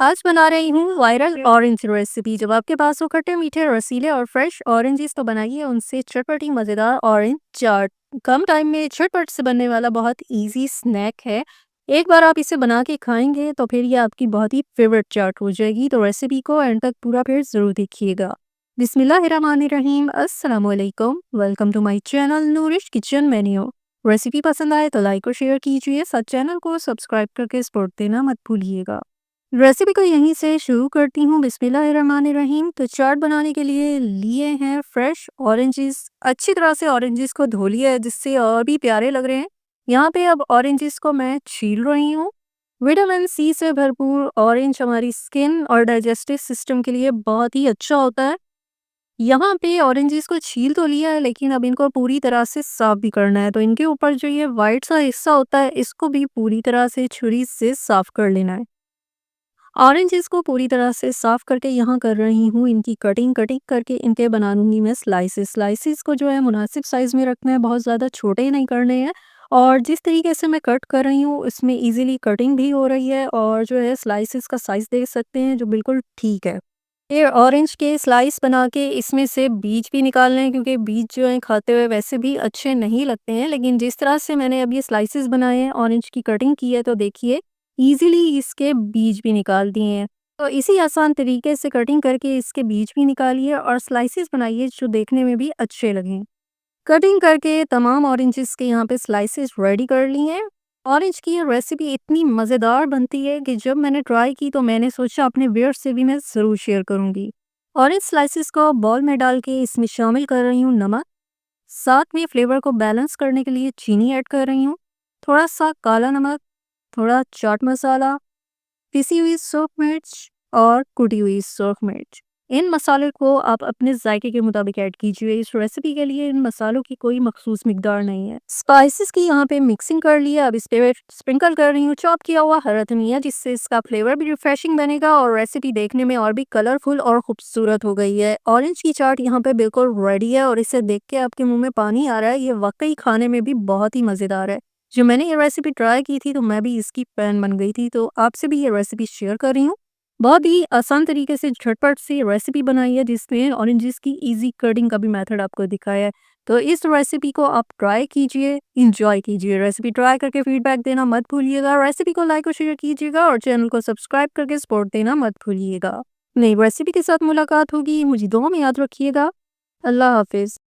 आज बना रही हूँ वायरल ऑरेंज रेसिपी। जब आपके पास हो खट्टे मीठे रसीले और फ्रेश ऑरेंजेस तो बनाइए उनसे चटपटी मज़ेदार ऑरेंज चाट। कम टाइम में झटपट से बनने वाला बहुत इजी स्नैक है। एक बार आप इसे बना के खाएंगे तो फिर ये आपकी बहुत ही फेवरेट चाट हो जाएगी। तो रेसिपी को एंड तक पूरा फिर ज़रूर देखिएगा। बिस्मिल्लाहिर्रहमानिर्रहीम, अस्सलाम वालेकुम, welcome to my channel Nourish Kitchen Menu. Recipe पसंद आए तो लाइक और शेयर कीजिए, साथ चैनल को सब्सक्राइब करके सपोर्ट देना मत भूलिएगा। रेसिपी को यहीं से शुरू करती हूँ। बिस्मिल्लाहिर्रहमानिर्रहीम। तो चाट बनाने के लिए लिए हैं फ्रेश ऑरेंजेस। अच्छी तरह से ऑरेंजेस को धो लिया है जिससे और भी प्यारे लग रहे हैं। यहाँ पे अब ऑरेंजेस को मैं छील रही हूँ। विटामिन सी से भरपूर ऑरेंज हमारी स्किन और डाइजेस्टिव सिस्टम के लिए बहुत ही अच्छा होता है। यहाँ पे ऑरेंजेस को छील तो लिया है लेकिन अब इनको पूरी तरह से साफ भी करना है। तो इनके ऊपर जो ये वाइट सा हिस्सा होता है इसको भी पूरी तरह से छुरी से साफ कर लेना है। ऑरेंजेस को पूरी तरह से साफ करके यहाँ कर रही हूँ इनकी कटिंग। कटिंग करके इनके बना लूँगी मैं स्लाइसेस। स्लाइसेस को जो है मुनासिब साइज़ में रखना है, बहुत ज़्यादा छोटे नहीं करने हैं। और जिस तरीके से मैं कट कर रही हूँ इसमें इजीली कटिंग भी हो रही है और जो है स्लाइसेस का साइज़ देख सकते हैं जो बिल्कुल ठीक है। ये ऑरेंज के स्लाइस बना के इसमें से बीज भी निकालने हैं क्योंकि बीज जो हैं खाते हुए वैसे भी अच्छे नहीं लगते हैं। लेकिन जिस तरह से मैंने अब ये स्लाइसेस बनाए हैं, ऑरेंज की कटिंग की है, तो देखिए ईज़िली इसके बीज भी निकाल दिए हैं। तो इसी आसान तरीके से कटिंग करके इसके बीज भी निकालिए और स्लाइसेस बनाइए जो देखने में भी अच्छे लगें। कटिंग करके तमाम ऑरेंजेस के यहाँ पे स्लाइसेस रेडी कर लिए हैं। ऑरेंज की ये रेसिपी इतनी मज़ेदार बनती है कि जब मैंने ट्राई की तो मैंने सोचा अपने व्यूअर्स से भी मैं ज़रूर शेयर करूँगी। ऑरेंज स्लाइसेस को बाउल में डाल के इसमें शामिल कर रही हूँ नमक। साथ में फ्लेवर को बैलेंस करने के लिए चीनी ऐड कर रही हूँ, थोड़ा सा काला नमक, थोड़ा चाट मसाला, पिसी हुई सूख मिर्च और कुटी हुई सूख मिर्च। इन मसाले को आप अपने जायके के मुताबिक ऐड कीजिए। इस रेसिपी के लिए इन मसालों की कोई मखसूस मिकदार नहीं है। स्पाइसेस की यहाँ पे मिक्सिंग कर लिया। अब इस पे स्प्रिंकल कर रही हूँ चॉप किया हुआ हरा धनिया, जिससे इसका फ्लेवर भी रिफ्रेशिंग बनेगा और रेसिपी देखने में और भी कलरफुल और खूबसूरत हो गई है। ऑरेंज की चाट यहाँ पे बिल्कुल रेडी है और इसे देख के आपके मुंह में पानी आ रहा है। ये वाकई खाने में भी बहुत ही मज़ेदार है। जो मैंने ये रेसिपी ट्राई की थी तो मैं भी इसकी फ़ैन बन गई थी, तो आपसे भी ये रेसिपी शेयर कर रही हूँ। बहुत ही आसान तरीके से झटपट सी रेसिपी बनाई है जिसमें ऑरेंजेस की इजी कटिंग का भी मेथड आपको दिखाया है। तो इस रेसिपी को आप ट्राई कीजिए, एंजॉय कीजिए। रेसिपी ट्राई करके फीडबैक देना मत भूलिएगा। रेसिपी को लाइक और शेयर कीजिएगा और चैनल को सब्सक्राइब करके सपोर्ट देना मत भूलिएगा। नई रेसिपी के साथ मुलाकात होगी, मुझे दुआ में याद रखिएगा। अल्लाह हाफिज़।